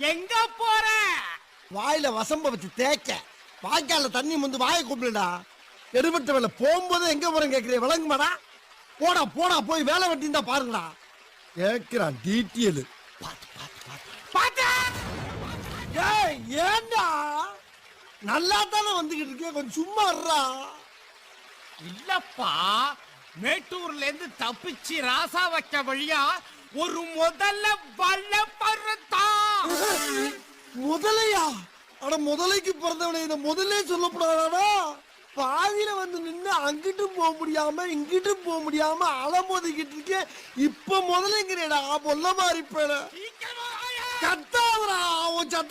எங்க போற? வாயில வசம்ப வச்சு தேய்க்க, வாய்க்கால தண்ணி வந்து வாயை கூப்பிடுடா. எடுபட்ட வேலை போகும்போது எங்க போறேன் கேட்கிறேன், விளங்குமாடா? போடா போடா, போய் வேலை வெட்டிந்தா பாருங்கடா. கேட்கிறான் டீட்டெயில். ஏண்டா நல்லா தானே வந்துகிட்டு இருக்கேன், கொஞ்சம் சும்மா இருடா. இல்லப்பா, மேட்டூர்ல இருந்து தப்பிச்சு ராசா வைக்க வழியா ஒரு முதல்ல வல்ல பருத்தா. முதலையா? அட முதலைக்கு பிறந்தவனை இதை முதல்ல சொல்லப்படாதா? பாதியில வந்து நின்று அங்கிட்டும் போக முடியாம இங்கிட்டும் போக முடியாம அலமோதிக்கிட்டு இருக்கேன். இப்ப முதலைங்கிறேடா பொல்ல மாறி போயிட. கத்தாதரா உன் சட்ட